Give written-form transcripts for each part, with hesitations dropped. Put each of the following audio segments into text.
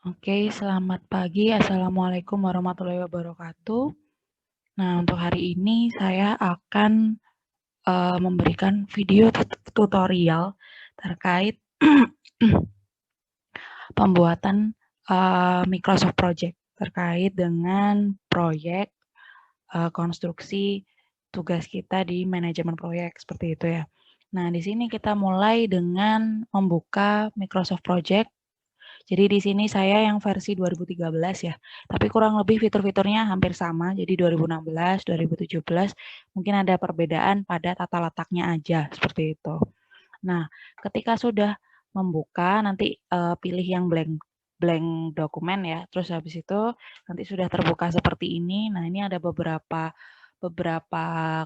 Oke, selamat pagi. Assalamualaikum warahmatullahi wabarakatuh. Nah, untuk hari ini saya akan memberikan video tutorial terkait pembuatan Microsoft Project terkait dengan proyek konstruksi tugas kita di manajemen proyek seperti itu ya. Nah, di sini kita mulai dengan membuka Microsoft Project. Jadi di sini saya yang versi 2013 ya, tapi kurang lebih fitur-fiturnya hampir sama. Jadi 2016, 2017 mungkin ada perbedaan pada tata letaknya aja seperti itu. Nah, ketika sudah membuka nanti pilih yang blank dokumen ya. Terus habis itu nanti sudah terbuka seperti ini. Nah, ini ada beberapa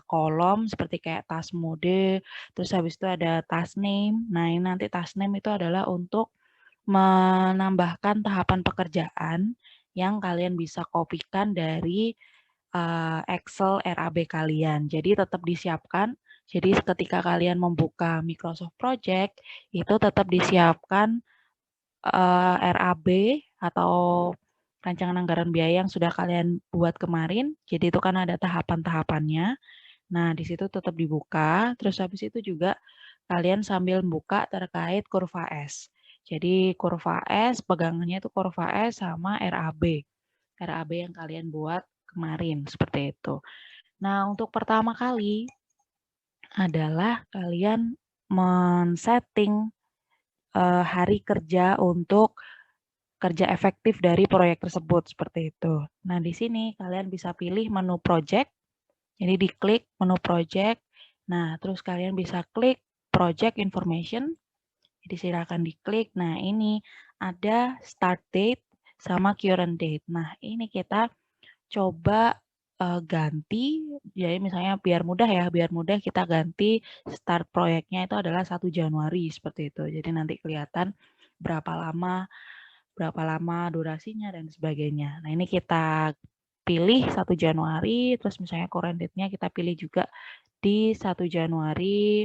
kolom seperti kayak task mode, terus habis itu ada task name. Nah, ini nanti task name itu adalah untuk menambahkan tahapan pekerjaan yang kalian bisa kopikan dari Excel RAB kalian. Jadi tetap disiapkan. Jadi ketika kalian membuka Microsoft Project, itu tetap disiapkan RAB atau rancangan anggaran biaya yang sudah kalian buat kemarin. Jadi itu kan ada tahapan-tahapannya. Nah, di situ tetap dibuka. Terus habis itu juga kalian sambil buka terkait kurva S. Jadi kurva S, pegangannya itu kurva S sama RAB. RAB yang kalian buat kemarin, seperti itu. Nah, untuk pertama kali adalah kalian men-setting hari kerja untuk kerja efektif dari proyek tersebut, seperti itu. Nah, di sini kalian bisa pilih menu project. Jadi diklik menu project. Nah, terus kalian bisa klik project information. Jadi silakan diklik. Nah, ini ada start date sama current date. Nah, ini kita coba ganti. Jadi misalnya biar mudah ya, biar mudah kita ganti start proyeknya itu adalah 1 Januari seperti itu. Jadi nanti kelihatan berapa lama durasinya dan sebagainya. Nah, ini kita pilih 1 Januari, terus misalnya current date-nya kita pilih juga di 1 Januari.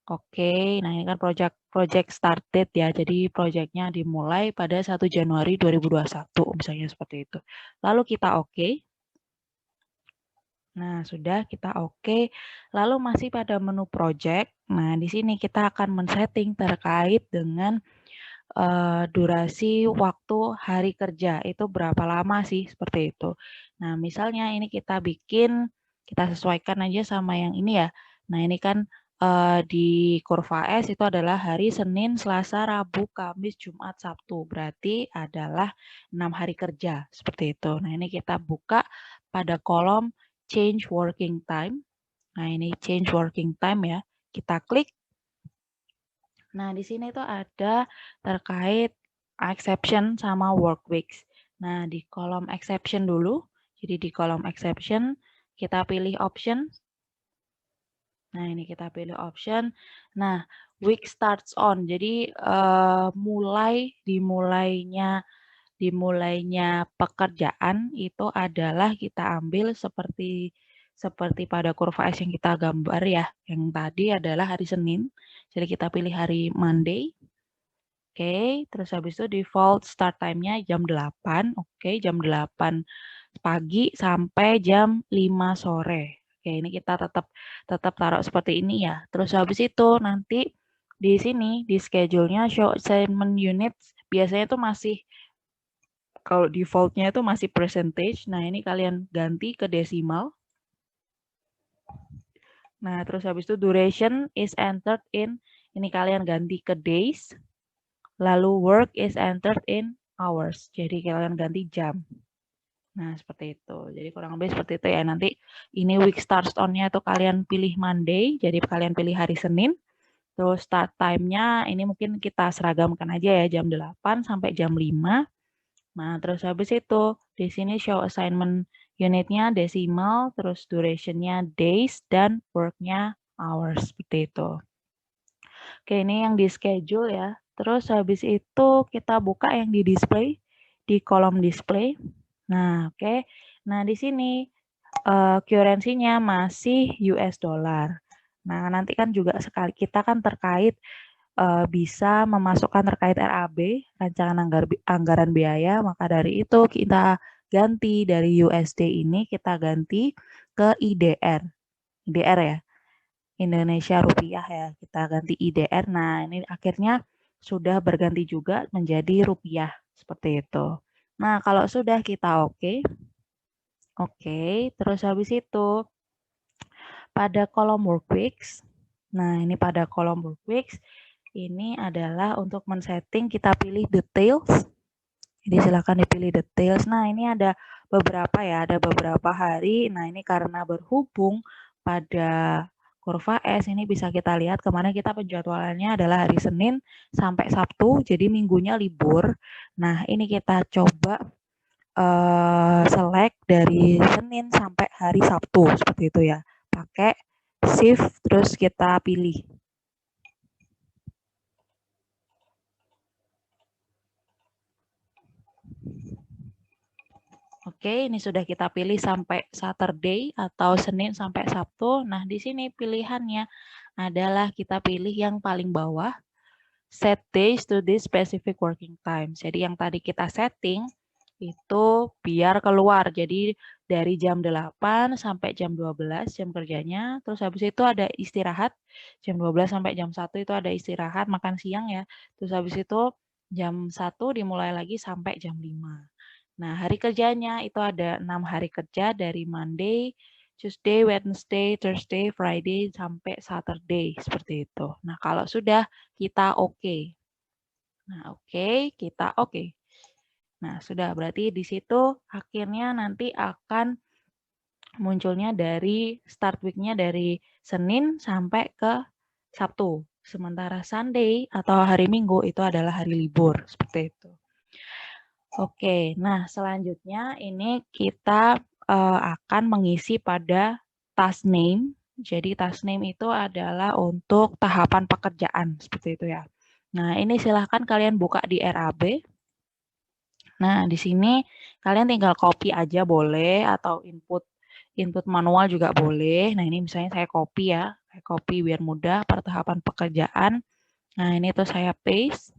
Oke, nah ini kan project start date ya, jadi proyeknya dimulai pada 1 Januari 2021, misalnya seperti itu. Lalu kita oke. Nah, sudah kita oke. Lalu masih pada menu project. Nah, di sini kita akan men-setting terkait dengan durasi waktu hari kerja itu berapa lama sih seperti itu. Nah, misalnya ini kita sesuaikan aja sama yang ini ya. Nah, ini kan di kurva S itu adalah hari Senin, Selasa, Rabu, Kamis, Jumat, Sabtu. Berarti adalah 6 hari kerja seperti itu. Nah, ini kita buka pada kolom change working time. Nah, ini change working time ya. Kita klik. Nah, di sini tuh ada terkait exception sama work weeks. Nah, di kolom exception dulu. Jadi di kolom exception kita pilih option. Nah, ini kita pilih option. Nah, week starts on. Jadi dimulainya pekerjaan itu adalah kita ambil seperti pada kurva S yang kita gambar ya. Yang tadi adalah hari Senin. Jadi kita pilih hari Monday. Oke, terus habis itu default start time-nya jam 8. Oke, jam 8 pagi sampai jam 5 sore. Oke, ini kita tetap taruh seperti ini ya. Terus habis itu nanti di sini di schedule-nya show assignment units biasanya itu masih kalau default-nya itu masih percentage. Nah, ini kalian ganti ke desimal. Nah, terus habis itu duration is entered in, ini kalian ganti ke days. Lalu work is entered in hours. Jadi kalian ganti jam. Nah, seperti itu. Jadi kurang lebih seperti itu ya. Nanti ini week starts on-nya itu kalian pilih Monday. Jadi kalian pilih hari Senin. Terus start time-nya ini mungkin kita seragamkan aja ya jam 8 sampai jam 5. Nah, terus habis itu di sini show assignment unitnya desimal, terus duration-nya days, dan work-nya hours. Seperti itu. Oke, ini yang di schedule ya. Terus habis itu kita buka yang di display, di kolom display. Nah, oke. Nah, di sini currency-nya masih US dollar. Nah, nanti kan juga sekali kita kan terkait bisa memasukkan terkait RAB, rancangan anggaran biaya, maka dari itu kita ganti dari USD ini kita ganti ke IDR. IDR ya, Indonesia Rupiah ya, kita ganti IDR. Nah, ini akhirnya sudah berganti juga menjadi rupiah, seperti itu. Nah, kalau sudah kita oke, terus habis itu pada kolom workweeks, nah ini pada kolom workweeks, ini adalah untuk men-setting kita pilih details. Jadi silakan dipilih details. Nah, ini ada beberapa ya, ada beberapa hari. Nah, ini karena berhubung pada kurva S ini bisa kita lihat kemarin kita penjadwalannya adalah hari Senin sampai Sabtu, jadi minggunya libur. Nah, ini kita coba select dari Senin sampai hari Sabtu seperti itu ya. Pakai shift terus kita pilih. Oke, ini sudah kita pilih sampai Saturday atau Senin sampai Sabtu. Nah, di sini pilihannya adalah kita pilih yang paling bawah, set days to this specific working time. Jadi yang tadi kita setting itu biar keluar. Jadi dari jam 8 sampai jam 12 jam kerjanya. Terus habis itu ada istirahat. Jam 12 sampai jam 1 itu ada istirahat, makan siang ya. Terus habis itu jam 1 dimulai lagi sampai jam 5. Nah, hari kerjanya itu ada 6 hari kerja dari Monday, Tuesday, Wednesday, Thursday, Friday, sampai Saturday. Seperti itu. Nah, kalau sudah kita oke. Nah, oke, kita oke. Nah, sudah berarti di situ akhirnya nanti akan munculnya dari start week-nya dari Senin sampai ke Sabtu. Sementara Sunday atau hari Minggu itu adalah hari libur. Seperti itu. Oke, nah selanjutnya ini kita akan mengisi pada task name. Jadi task name itu adalah untuk tahapan pekerjaan seperti itu ya. Nah, ini silahkan kalian buka di RAB. Nah, di sini kalian tinggal copy aja boleh atau input manual juga boleh. Nah, ini misalnya saya copy ya. Saya copy biar mudah pertahapan pekerjaan. Nah, ini tuh saya paste.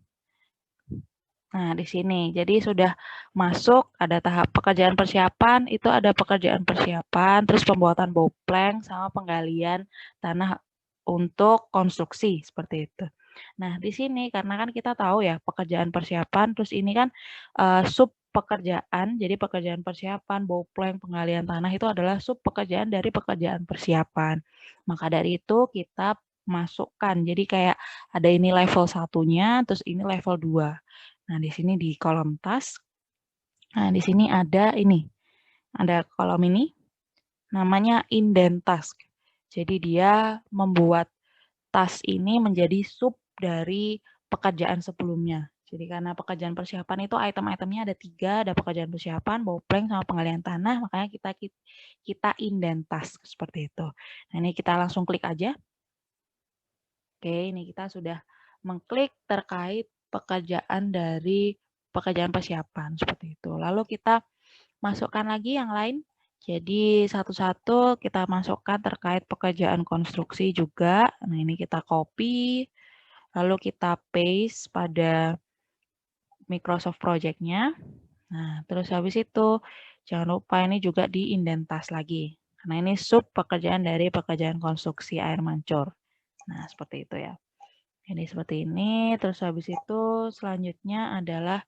Nah, di sini. Jadi sudah masuk, ada tahap pekerjaan persiapan, itu ada pekerjaan persiapan, terus pembuatan boplank sama penggalian tanah untuk konstruksi, seperti itu. Nah, di sini karena kan kita tahu ya, pekerjaan persiapan, terus ini kan sub pekerjaan, jadi pekerjaan persiapan, boplank, penggalian tanah itu adalah sub pekerjaan dari pekerjaan persiapan. Maka dari itu kita masukkan, jadi kayak ada ini level satunya, terus ini level 2. Nah, di sini di kolom task. Nah, di sini ada ini. Ada kolom ini. Namanya indent task. Jadi dia membuat task ini menjadi sub dari pekerjaan sebelumnya. Jadi karena pekerjaan persiapan itu item-itemnya ada 3, ada pekerjaan persiapan, boplank sama penggalian tanah, makanya kita indent task seperti itu. Nah, ini kita langsung klik aja. Oke, ini kita sudah mengklik terkait pekerjaan dari pekerjaan persiapan seperti itu. Lalu kita masukkan lagi yang lain. Jadi satu-satu kita masukkan terkait pekerjaan konstruksi juga. Nah, ini kita copy, lalu kita paste pada Microsoft Project-nya. Nah, terus habis itu jangan lupa ini juga diindentas lagi. Karena ini sub pekerjaan dari pekerjaan konstruksi air mancur. Nah, seperti itu ya. Jadi seperti ini, terus habis itu selanjutnya adalah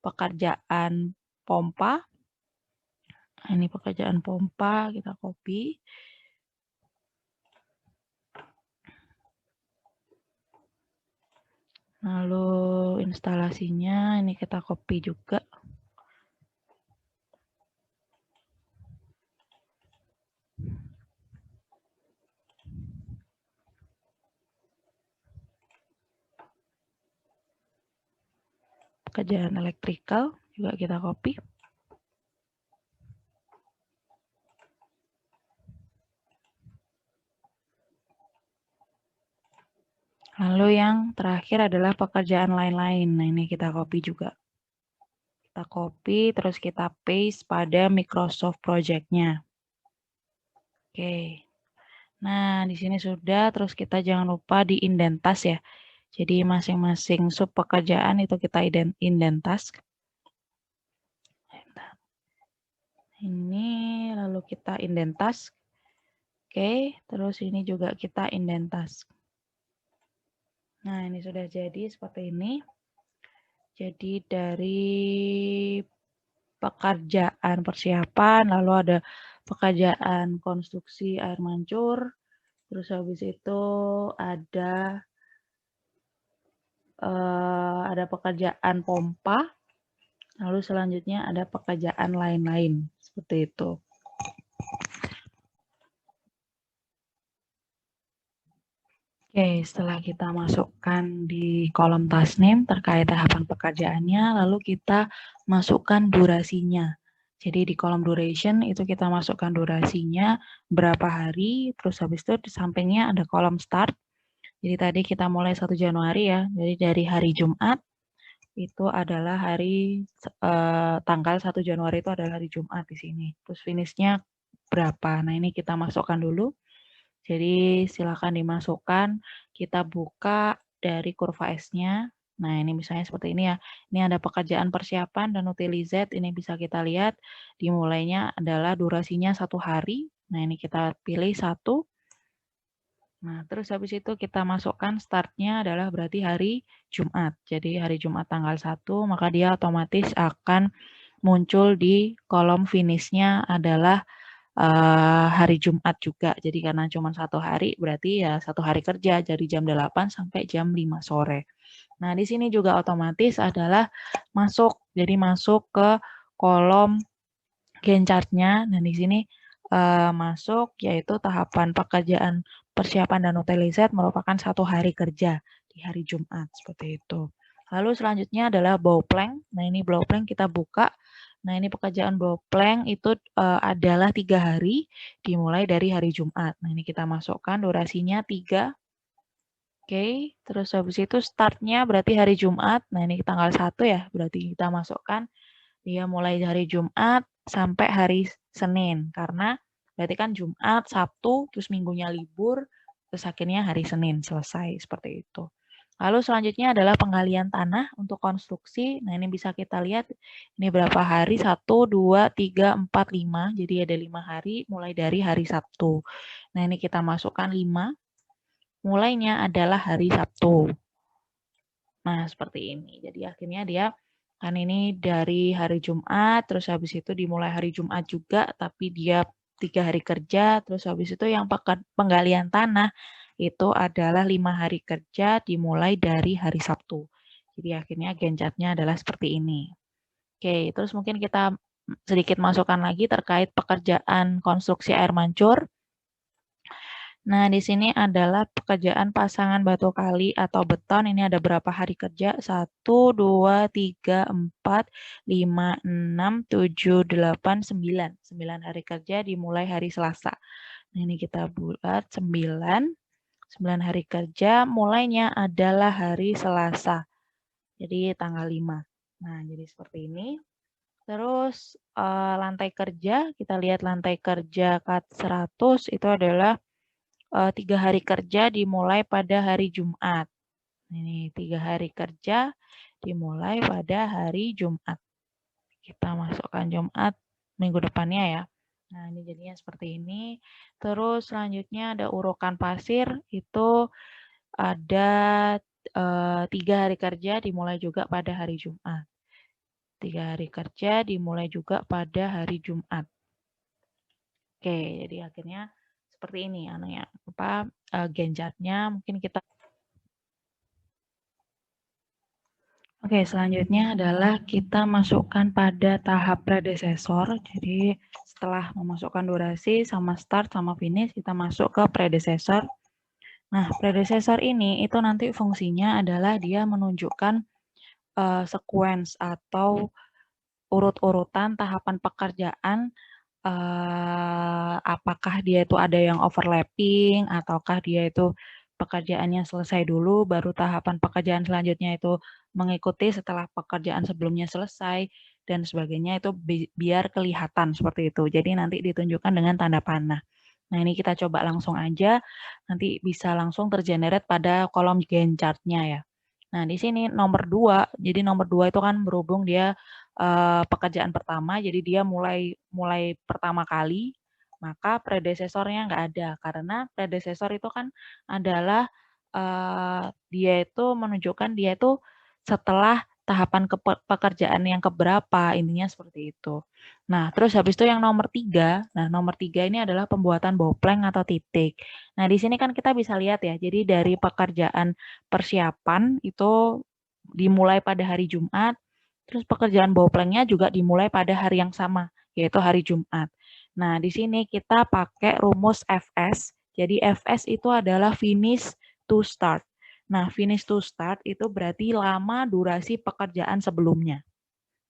pekerjaan pompa. Ini pekerjaan pompa, kita copy. Lalu instalasinya ini kita copy juga. Pekerjaan elektrikal juga kita copy. Lalu yang terakhir adalah pekerjaan lain-lain. Nah, ini kita copy juga. Kita copy, terus kita paste pada Microsoft Project-nya. Oke. Nah, di sini sudah, terus kita jangan lupa diindentas ya. Jadi masing-masing sub pekerjaan itu kita indent task. Ini lalu kita indent task. Oke, terus ini juga kita indent task. Nah, ini sudah jadi seperti ini. Jadi dari pekerjaan persiapan, lalu ada pekerjaan konstruksi air mancur, terus habis itu ada pekerjaan pompa, lalu selanjutnya ada pekerjaan lain-lain, seperti itu. Oke, setelah kita masukkan di kolom task name terkait tahapan pekerjaannya, lalu kita masukkan durasinya. Jadi di kolom duration itu kita masukkan durasinya berapa hari, terus habis itu di sampingnya ada kolom start. Jadi tadi kita mulai 1 Januari ya, jadi dari hari Jumat itu adalah tanggal 1 Januari itu adalah hari Jumat di sini. Terus finishnya berapa? Nah ini kita masukkan dulu. Jadi silakan dimasukkan, kita buka dari kurva S-nya. Nah ini misalnya seperti ini ya, ini ada pekerjaan persiapan dan utilize, ini bisa kita lihat dimulainya adalah durasinya 1 hari. Nah ini kita pilih 1. Nah terus habis itu kita masukkan startnya adalah berarti hari Jumat. Jadi hari Jumat tanggal 1, maka dia otomatis akan muncul di kolom finishnya adalah hari Jumat juga. Jadi karena cuma 1 hari, berarti ya 1 hari kerja dari jam 8 sampai jam 5 sore. Nah, di sini juga otomatis adalah masuk. Jadi masuk ke kolom Gantt chart-nya. Dan di sini masuk yaitu tahapan pekerjaan persiapan dan utilize merupakan 1 hari kerja di hari Jumat, seperti itu. Lalu selanjutnya adalah bow plank. Nah, ini bow plank kita buka. Nah, ini pekerjaan bow plank itu adalah 3 hari dimulai dari hari Jumat. Nah, ini kita masukkan durasinya 3. Oke, terus habis itu startnya berarti hari Jumat. Nah, ini tanggal 1 ya, berarti kita masukkan dia mulai dari Jumat sampai hari Senin. Karena berarti kan Jumat, Sabtu, terus minggunya libur, terus akhirnya hari Senin selesai, seperti itu. Lalu selanjutnya adalah penggalian tanah untuk konstruksi. Nah, ini bisa kita lihat ini berapa hari, 1, 2, 3, 4, 5. Jadi ada 5 hari mulai dari hari Sabtu. Nah, ini kita masukkan 5. Mulainya adalah hari Sabtu. Nah, seperti ini. Jadi akhirnya dia kan ini dari hari Jumat, terus habis itu dimulai hari Jumat juga, tapi dia 3 hari kerja, terus habis itu yang penggalian tanah itu adalah 5 hari kerja dimulai dari hari Sabtu. Jadi akhirnya Gantt chart-nya adalah seperti ini. Oke, terus mungkin kita sedikit masukkan lagi terkait pekerjaan konstruksi air mancur. Nah, di sini adalah pekerjaan pasangan batu kali atau beton. Ini ada berapa hari kerja? 1, 2, 3, 4, 5, 6, 7, 8, 9. 9 hari kerja dimulai hari Selasa. Nah, ini kita buat 9. 9 hari kerja mulainya adalah hari Selasa. Jadi tanggal 5. Nah, jadi seperti ini. Terus lantai kerja, kita lihat lantai kerja cut 100 itu adalah 3 hari kerja dimulai pada hari Jumat. Ini 3 hari kerja dimulai pada hari Jumat. Kita masukkan Jumat minggu depannya ya. Nah, ini jadinya seperti ini. Terus selanjutnya ada urukan pasir, itu ada 3 hari kerja dimulai juga pada hari Jumat. 3 hari kerja dimulai juga pada hari Jumat. Oke, jadi akhirnya seperti ini anunya Gantt chart-nya. Mungkin kita Oke, selanjutnya adalah kita masukkan pada tahap predecessor. Jadi setelah memasukkan durasi sama start sama finish, kita masuk ke predecessor. Nah, predecessor ini itu nanti fungsinya adalah dia menunjukkan sequence atau urut-urutan tahapan pekerjaan, apakah dia itu ada yang overlapping ataukah dia itu pekerjaannya selesai dulu baru tahapan pekerjaan selanjutnya itu mengikuti setelah pekerjaan sebelumnya selesai dan sebagainya, itu biar kelihatan seperti itu. Jadi nanti ditunjukkan dengan tanda panah. Nah, ini kita coba langsung aja, nanti bisa langsung tergenerate pada kolom Gantt chart-nya ya. Nah, di sini nomor 2, jadi nomor 2 itu kan berhubung dia pekerjaan pertama, jadi dia mulai pertama kali, maka predesesornya nggak ada. Karena predesesor itu kan adalah dia itu menunjukkan dia itu setelah tahapan pekerjaan yang keberapa, intinya seperti itu. Nah, terus habis itu yang nomor 3, nah nomor 3 ini adalah pembuatan boplang atau titik. Nah, di sini kan kita bisa lihat ya, jadi dari pekerjaan persiapan itu dimulai pada hari Jumat, terus pekerjaan boplengnya juga dimulai pada hari yang sama, yaitu hari Jumat. Nah, di sini kita pakai rumus FS. Jadi FS itu adalah finish to start. Nah, finish to start itu berarti lama durasi pekerjaan sebelumnya.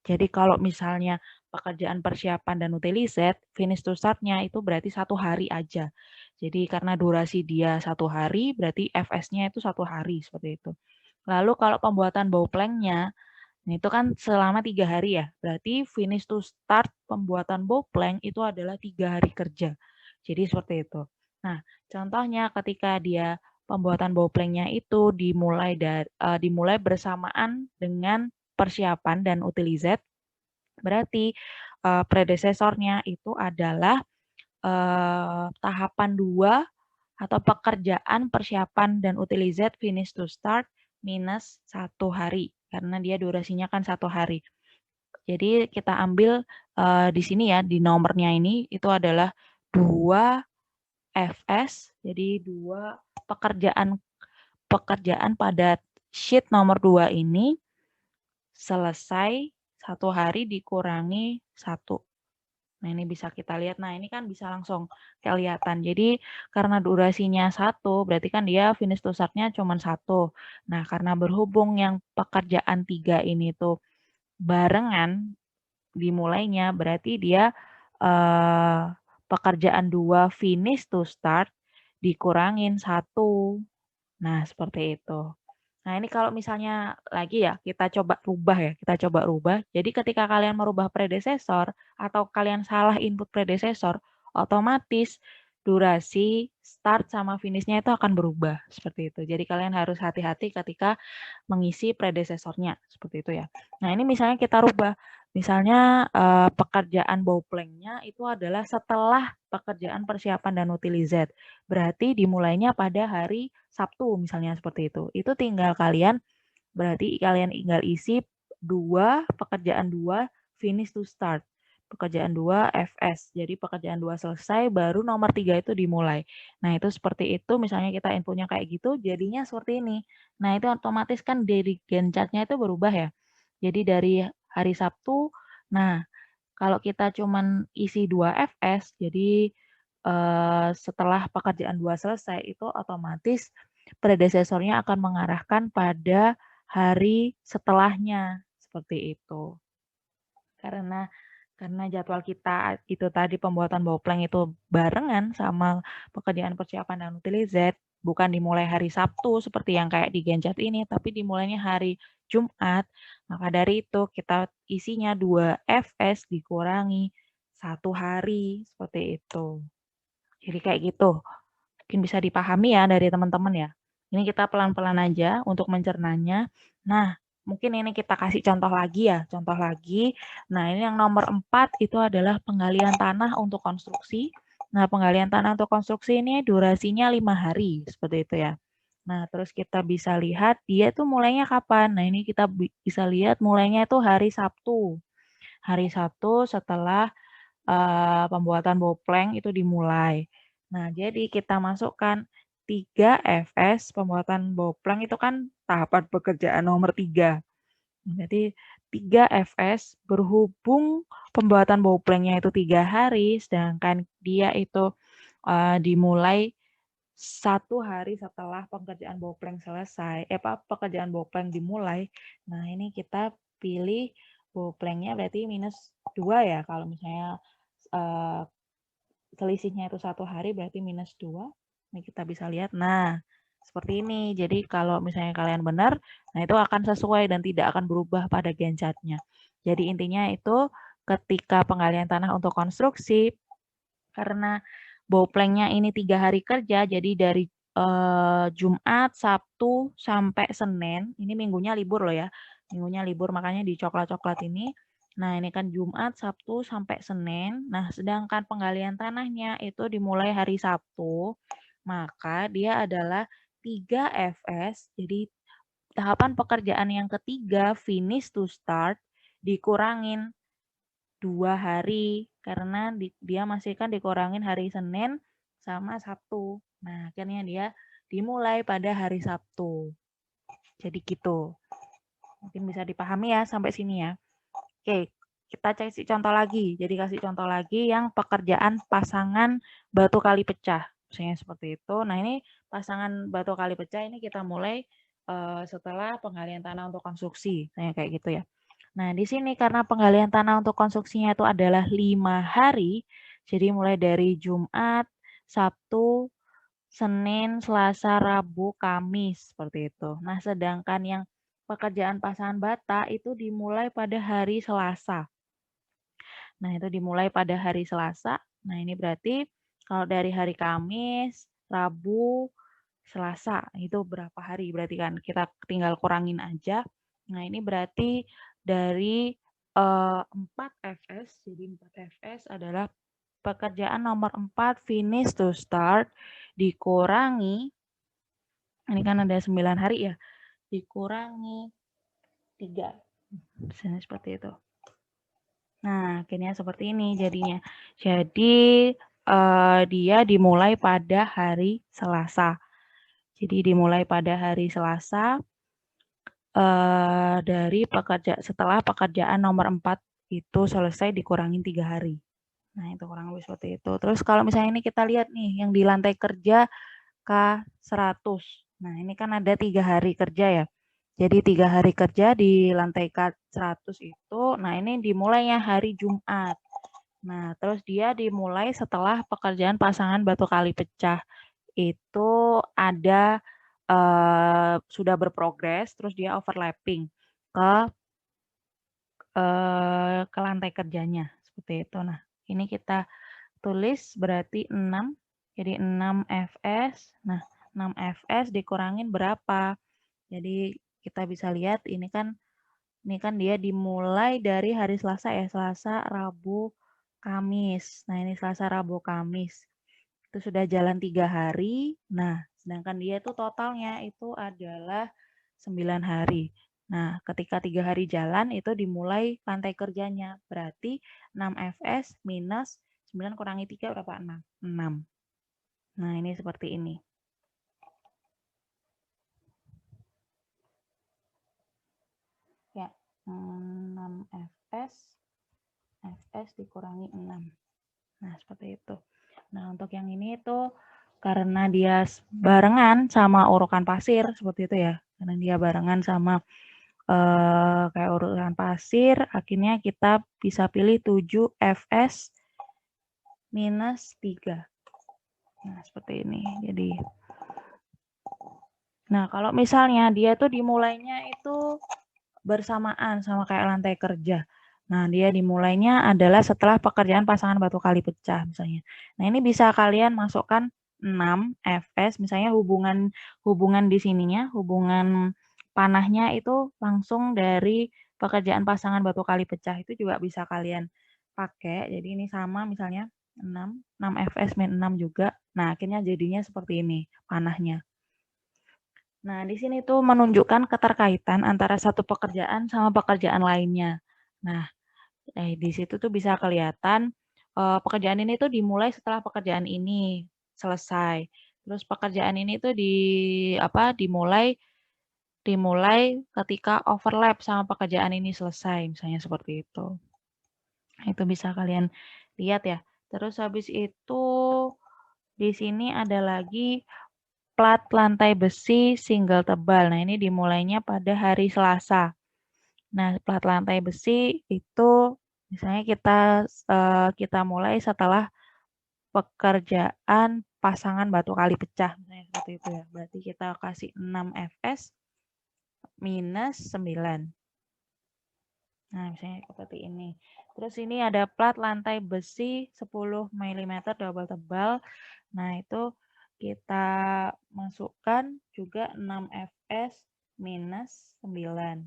Jadi kalau misalnya pekerjaan persiapan dan utilize, finish to start-nya itu berarti 1 hari aja. Jadi karena durasi dia 1 hari, berarti FS-nya itu 1 hari, seperti itu. Lalu kalau pembuatan bowplank-nya, itu kan selama 3 hari ya, berarti finish to start pembuatan bowplank itu adalah 3 hari kerja. Jadi seperti itu. Nah, contohnya ketika dia pembuatan bowplank-nya itu dimulai bersamaan dengan persiapan dan utilize, berarti predesesornya itu adalah tahapan 2 atau pekerjaan persiapan dan utilize finish to start minus 1 hari, karena dia durasinya kan 1 hari. Jadi kita ambil di sini ya, di nomornya ini itu adalah 2 FS, jadi 2 pekerjaan pada sheet nomor 2 ini selesai 1 hari dikurangi 1. Nah, ini bisa kita lihat. Nah, ini kan bisa langsung kelihatan. Jadi, karena durasinya 1, berarti kan dia finish to start-nya cuma 1. Nah, karena berhubung yang pekerjaan 3 ini tuh barengan dimulainya, berarti dia pekerjaan 2 finish to start dikurangin 1. Nah, seperti itu. Nah, ini kalau misalnya lagi ya, kita coba rubah ya, kita coba rubah. Jadi ketika kalian merubah predesesor atau kalian salah input predesesor, otomatis durasi start sama finish-nya itu akan berubah, seperti itu. Jadi kalian harus hati-hati ketika mengisi predesesornya, seperti itu ya. Nah, ini misalnya kita rubah. Misalnya pekerjaan bowplank-nya itu adalah setelah pekerjaan persiapan dan utilize. Berarti dimulainya pada hari Sabtu misalnya seperti itu. Itu berarti kalian tinggal isi pekerjaan 2 finish to start. Pekerjaan 2 FS. Jadi pekerjaan 2 selesai baru nomor 3 itu dimulai. Nah, itu seperti itu misalnya kita infonya kayak gitu jadinya seperti ini. Nah, itu otomatis kan dari Gantt chart-nya itu berubah ya. Jadi dari hari Sabtu, nah kalau kita cuman isi 2 FS, jadi setelah pekerjaan 2 selesai itu otomatis predesesornya akan mengarahkan pada hari setelahnya, seperti itu. Karena jadwal kita itu tadi pembuatan bowplank itu barengan sama pekerjaan persiapan dan utilize, bukan dimulai hari Sabtu seperti yang kayak di Gantt chart ini, tapi dimulainya hari Jumat. Maka dari itu kita isinya 2 FS dikurangi 1 hari, seperti itu. Jadi kayak gitu. Mungkin bisa dipahami ya dari teman-teman ya. Ini kita pelan-pelan aja untuk mencernanya. Nah, mungkin ini kita kasih contoh lagi ya, contoh lagi. Nah, ini yang nomor 4 itu adalah penggalian tanah untuk konstruksi. Nah, penggalian tanah untuk konstruksi ini durasinya 5 hari, seperti itu ya. Nah, terus kita bisa lihat dia tuh mulainya kapan. Nah, ini kita bisa lihat mulainya itu hari Sabtu. Hari Sabtu setelah pembuatan bowplank itu dimulai. Nah, jadi kita masukkan 3 FS pembuatan bowplank itu kan tahapan pekerjaan nomor 3. Berarti 3 FS berhubung pembuatan bowplank-nya itu 3 hari, sedangkan dia itu dimulai 1 hari setelah pekerjaan bowplank selesai, pekerjaan bowplank dimulai. Nah, ini kita pilih bowplank-nya berarti minus 2 ya, kalau misalnya selisihnya itu 1 hari berarti minus 2. Ini kita bisa lihat. Nah, seperti ini. Jadi kalau misalnya kalian benar, nah itu akan sesuai dan tidak akan berubah pada Gantt chart-nya. Jadi intinya itu ketika penggalian tanah untuk konstruksi, karena Bowplank-nya ini 3 hari kerja, jadi dari Jumat, Sabtu, sampai Senin, ini minggunya libur loh ya, minggunya libur makanya di coklat-coklat ini. Nah ini kan Jumat, Sabtu, sampai Senin. Nah sedangkan penggalian tanahnya itu dimulai hari Sabtu, maka dia adalah 3 FS, jadi tahapan pekerjaan yang ketiga finish to start dikurangin 2 hari karena dia masih kan dikurangin hari Senin sama Sabtu. Nah, akhirnya dia dimulai pada hari Sabtu. Jadi gitu. Mungkin bisa dipahami ya sampai sini ya. Oke, kita kasih contoh lagi. Jadi kasih contoh lagi yang pekerjaan pasangan batu kali pecah. Misalnya seperti itu. Nah, ini pasangan batu kali pecah ini kita mulai setelah penggalian tanah untuk konstruksi. Kayak gitu ya. Nah, di sini karena penggalian tanah untuk konstruksinya itu adalah 5 hari, jadi mulai dari Jumat, Sabtu, Senin, Selasa, Rabu, Kamis, seperti itu. Nah, sedangkan yang pekerjaan pasangan bata itu dimulai pada hari Selasa. Nah, itu dimulai pada hari Selasa. Nah, ini berarti kalau dari hari Kamis, Rabu, Selasa, itu berapa hari berarti kan? Kita tinggal kurangin aja. Nah, ini berarti dari 4 FS, jadi 4 FS adalah pekerjaan nomor 4 finish to start dikurangi, ini kan ada 9 hari ya, dikurangi 3. Misalnya seperti itu. Nah, akhirnya seperti ini jadinya. Jadi, dia dimulai pada hari Selasa. Jadi dimulai pada hari Selasa, setelah pekerjaan nomor 4 itu selesai dikurangin 3 hari. Nah, itu kurang lebih seperti itu. Terus kalau misalnya ini kita lihat nih, yang di lantai kerja K100. Nah, ini kan ada 3 hari kerja ya. Jadi 3 hari kerja di lantai K100 itu, nah ini dimulainya hari Jumat. Nah, terus dia dimulai setelah pekerjaan pasangan batu kali pecah. Itu ada sudah berprogres, terus dia overlapping ke ke lantai kerjanya, seperti itu. Nah, ini kita tulis berarti 6, jadi 6 FS. Nah, 6 FS dikurangin berapa? Jadi kita bisa lihat ini kan dia dimulai dari hari Selasa ya, Selasa, Rabu, Kamis. Nah, ini Selasa, Rabu, Kamis. Itu sudah jalan 3 hari. Nah, sedangkan dia itu totalnya itu adalah 9 hari. Nah, ketika 3 hari jalan itu dimulai lantai kerjanya. Berarti 6 FS minus 9 kurangi 3 berapa? 6. 6. Nah, ini seperti ini. Ya, 6 FS dikurangi 6. Nah, seperti itu. Nah, untuk yang ini itu karena dia barengan sama urukan pasir, seperti itu ya. Karena dia barengan sama kayak urutan pasir, akhirnya kita bisa pilih 7 FS minus 3. Nah, seperti ini. Jadi, nah kalau misalnya dia tuh dimulainya itu bersamaan sama kayak lantai kerja. Nah, dia dimulainya adalah setelah pekerjaan pasangan batu kali pecah misalnya. Nah, ini bisa kalian masukkan 6 FS, misalnya hubungan di sininya, hubungan panahnya itu langsung dari pekerjaan pasangan batu kali pecah itu juga bisa kalian pakai. Jadi ini sama misalnya 6 FS min 6 juga. Nah, akhirnya jadinya seperti ini panahnya. Nah, di sini tuh menunjukkan keterkaitan antara satu pekerjaan sama pekerjaan lainnya. Nah, di situ tuh bisa kelihatan pekerjaan ini tuh dimulai setelah pekerjaan ini selesai. Terus pekerjaan ini tuh dimulai ketika overlap sama pekerjaan ini selesai, misalnya seperti itu. Nah, itu bisa kalian lihat ya. Terus habis itu di sini ada lagi plat lantai besi single tebal. Nah, ini dimulainya pada hari Selasa. Nah, plat lantai besi itu misalnya kita mulai setelah pekerjaan pasangan batu kali pecah, misalnya seperti itu ya. Berarti kita kasih 6 FS minus 9. Nah, misalnya seperti ini. Terus ini ada plat lantai besi 10 mm double tebal. Nah, itu kita masukkan juga 6 fs minus 9.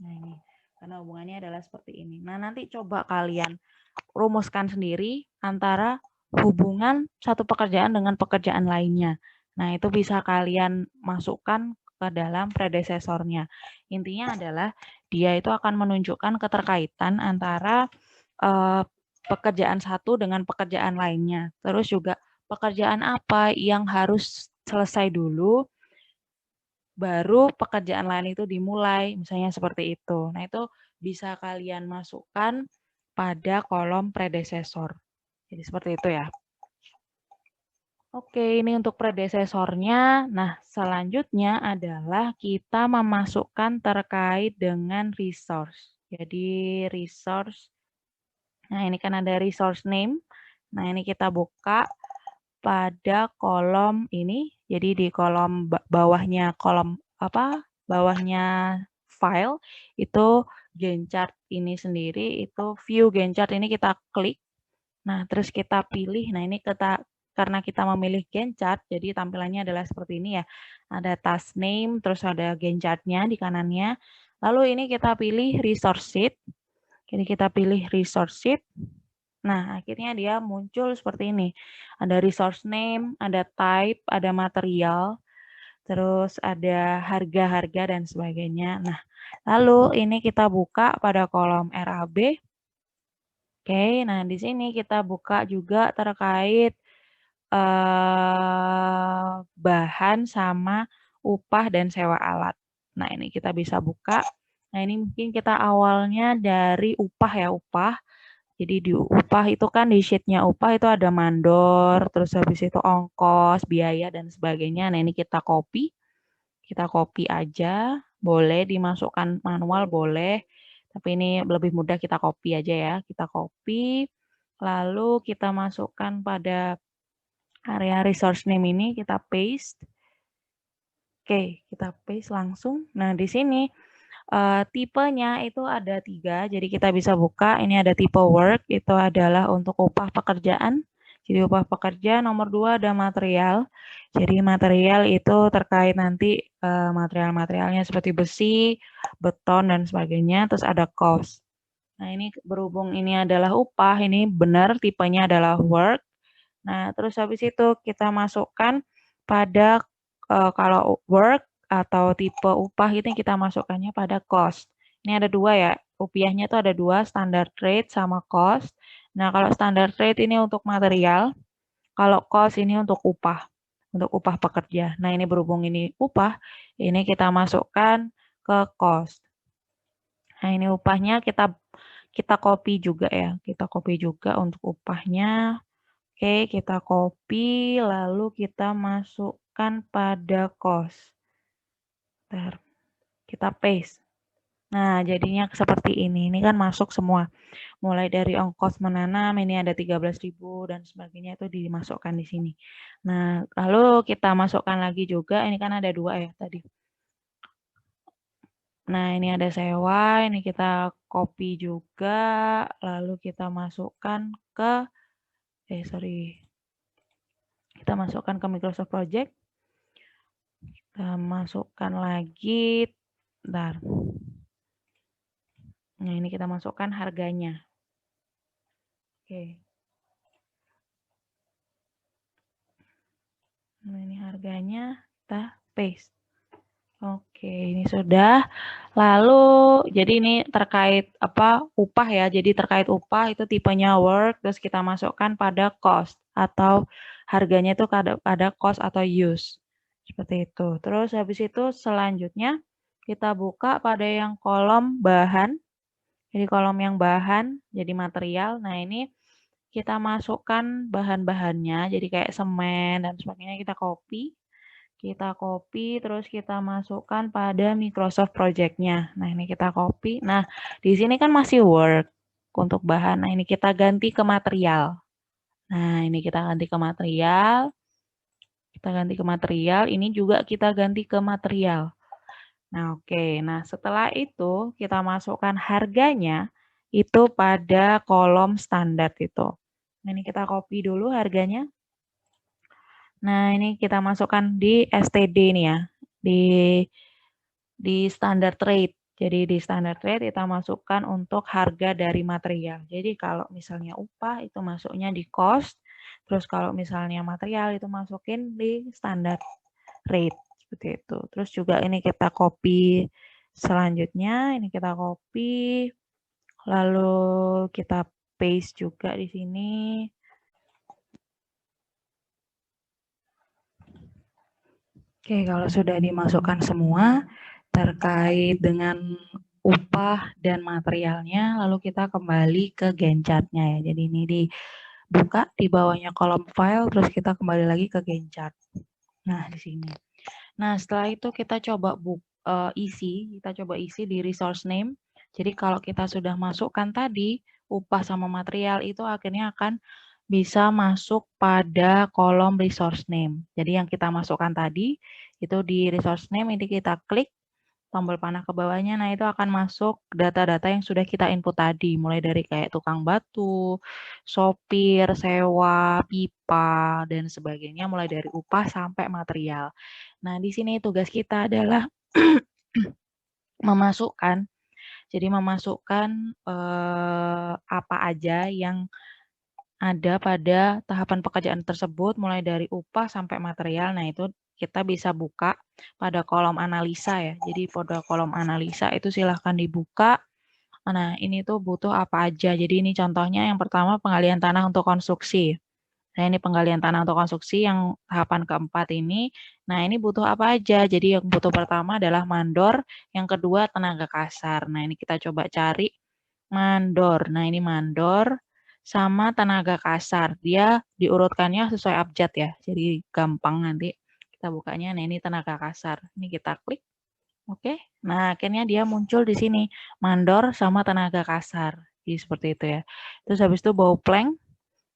Nah, ini karena hubungannya adalah seperti ini. Nah, nanti coba kalian rumuskan sendiri antara hubungan satu pekerjaan dengan pekerjaan lainnya. Nah, itu bisa kalian masukkan ke dalam predesesornya. Intinya adalah dia itu akan menunjukkan keterkaitan antara pekerjaan satu dengan pekerjaan lainnya. Terus juga pekerjaan apa yang harus selesai dulu, baru pekerjaan lain itu dimulai, misalnya seperti itu. Nah, itu bisa kalian masukkan pada kolom predesesor. Jadi seperti itu ya. Oke, ini untuk predesesornya. Nah, selanjutnya adalah kita memasukkan terkait dengan resource. Jadi resource, nah ini kan ada resource name. Nah, ini kita buka pada kolom ini. Jadi di kolom bawahnya kolom apa? Bawahnya file itu Gantt chart ini sendiri, itu view Gantt chart ini kita klik. Nah, terus kita pilih. Nah, ini karena kita memilih Gantt chart, jadi tampilannya adalah seperti ini ya. Ada task name, terus ada Gantt chart-nya di kanannya. Lalu ini kita pilih resource sheet. Jadi kita pilih resource sheet. Nah, akhirnya dia muncul seperti ini. Ada resource name, ada type, ada material, terus ada harga-harga dan sebagainya. Nah, lalu ini kita buka pada kolom RAB. Oke, nah di sini kita buka juga terkait bahan sama upah dan sewa alat. Nah, ini kita bisa buka. Nah, ini mungkin kita awalnya dari upah ya, upah. Jadi di upah itu kan di sheet-nya upah itu ada mandor, terus habis itu ongkos, biaya, dan sebagainya. Nah, ini kita copy. Kita copy aja. Boleh dimasukkan manual, boleh. Tapi ini lebih mudah kita copy aja ya. Kita copy. Lalu kita masukkan pada area resource name ini, kita paste. Oke, kita paste langsung. Nah, di sini tipenya itu ada 3, jadi kita bisa buka. Ini ada tipe work, itu adalah untuk upah pekerjaan. Jadi upah pekerja. Nomor 2 ada material. Jadi material itu terkait nanti material-materialnya seperti besi, beton, dan sebagainya. Terus ada cost. Nah, ini berhubung ini adalah upah, ini benar tipenya adalah work. Nah, terus habis itu kita masukkan pada kalau work atau tipe upah ini kita masukkannya pada cost. Ini ada 2 ya, rupiahnya itu ada 2, standard rate sama cost. Nah, kalau standard rate ini untuk material, kalau cost ini untuk upah pekerja. Nah, ini berhubung ini upah, ini kita masukkan ke cost. Nah, ini upahnya kita copy juga ya, kita copy juga untuk upahnya. Oke, kita copy, lalu kita masukkan pada cost. Bentar, kita paste. Nah, jadinya seperti ini. Ini kan masuk semua. Mulai dari ongkos menanam, ini ada 13.000 dan sebagainya itu dimasukkan di sini. Nah, lalu kita masukkan lagi juga, ini kan ada 2 ya tadi. Nah, ini ada sewa, ini kita copy juga, lalu kita masukkan ke, kita masukkan ke Microsoft Project. Kita masukkan lagi, bentar. Nah, ini kita masukkan harganya. Oke. Nah, ini harganya, kita paste. Oke, ini sudah. Lalu, jadi ini terkait upah ya. Jadi terkait upah itu tipenya work, terus kita masukkan pada cost atau harganya itu pada cost atau use. Seperti itu. Terus habis itu selanjutnya kita buka pada yang kolom bahan. Jadi kolom yang bahan, jadi material. Nah, ini kita masukkan bahan-bahannya, jadi kayak semen dan sebagainya kita copy. Kita copy, terus kita masukkan pada Microsoft Project-nya. Nah, ini kita copy. Nah, di sini kan masih work untuk bahan. Nah, ini kita ganti ke material. Nah, ini kita ganti ke material. Kita ganti ke material. Ini juga kita ganti ke material. Nah, oke. Nah, setelah itu kita masukkan harganya itu pada kolom standar itu. Nah, ini kita copy dulu harganya. Nah, ini kita masukkan di STD nih ya, di standard rate. Jadi di standard rate kita masukkan untuk harga dari material. Jadi kalau misalnya upah itu masuknya di cost, terus kalau misalnya material itu masukin di standard rate seperti itu. Terus juga ini kita copy selanjutnya, ini kita copy, lalu kita paste juga di sini. Oke, kalau sudah dimasukkan semua terkait dengan upah dan materialnya, lalu kita kembali ke Gantt chart-nya ya. Jadi ini dibuka di bawahnya kolom file, terus kita kembali lagi ke Gantt chart. Nah, di sini. Nah, setelah itu kita coba kita coba isi di resource name. Jadi kalau kita sudah masukkan tadi upah sama material itu akhirnya akan bisa masuk pada kolom resource name. Jadi yang kita masukkan tadi itu di resource name, ini kita klik tombol panah ke bawahnya, nah itu akan masuk data-data yang sudah kita input tadi, mulai dari kayak tukang batu, sopir, sewa, pipa, dan sebagainya, mulai dari upah sampai material. Nah, di sini tugas kita adalah memasukkan, jadi memasukkan apa aja yang ada pada tahapan pekerjaan tersebut, mulai dari upah sampai material. Nah, itu kita bisa buka pada kolom analisa ya. Jadi pada kolom analisa itu silahkan dibuka. Nah, ini tuh butuh apa aja. Jadi ini contohnya yang pertama penggalian tanah untuk konstruksi. Nah, ini penggalian tanah untuk konstruksi yang tahapan keempat ini. Nah, ini butuh apa aja. Jadi yang butuh pertama adalah mandor, yang kedua tenaga kasar. Nah, ini kita coba cari mandor. Nah, ini mandor sama tenaga kasar. Dia diurutkannya sesuai abjad ya. Jadi gampang nanti kita bukanya. Nah, ini tenaga kasar. Ini kita klik. Oke. Nah, akhirnya dia muncul di sini. Mandor sama tenaga kasar. Jadi seperti itu ya. Terus habis itu bau plank.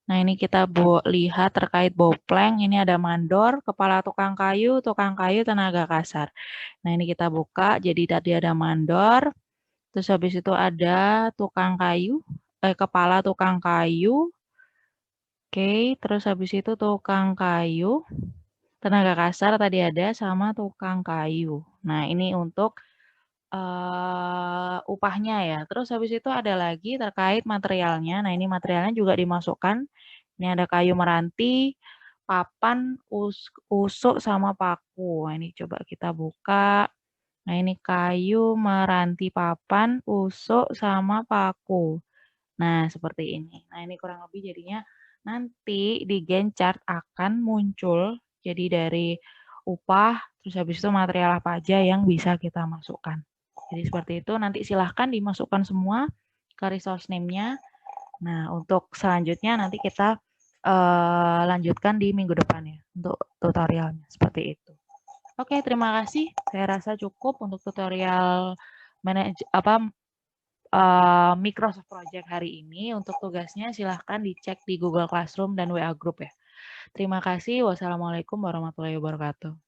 Nah, ini kita lihat terkait bau plank. Ini ada mandor, kepala tukang kayu, tenaga kasar. Nah, ini kita buka. Jadi tadi ada mandor. Terus habis itu ada tukang kayu, kepala tukang kayu. Oke, terus habis itu tukang kayu, tenaga kasar tadi ada sama tukang kayu. Nah, ini untuk upahnya ya. Terus habis itu ada lagi terkait materialnya. Nah, ini materialnya juga dimasukkan. Ini ada kayu meranti, papan, usuk sama paku. Nah, ini coba kita buka. Nah, ini kayu meranti papan, usuk sama paku. Nah, seperti ini. Nah, ini kurang lebih jadinya nanti di Gantt chart akan muncul jadi dari upah, terus habis itu material apa aja yang bisa kita masukkan. Jadi seperti itu, nanti silahkan dimasukkan semua ke resource name-nya. Nah, untuk selanjutnya nanti kita lanjutkan di minggu depan ya, untuk tutorialnya, seperti itu. Oke, terima kasih. Saya rasa cukup untuk tutorial Microsoft Project hari ini. Untuk tugasnya silahkan dicek di Google Classroom dan WA Group ya. Terima kasih. Wassalamualaikum warahmatullahi wabarakatuh.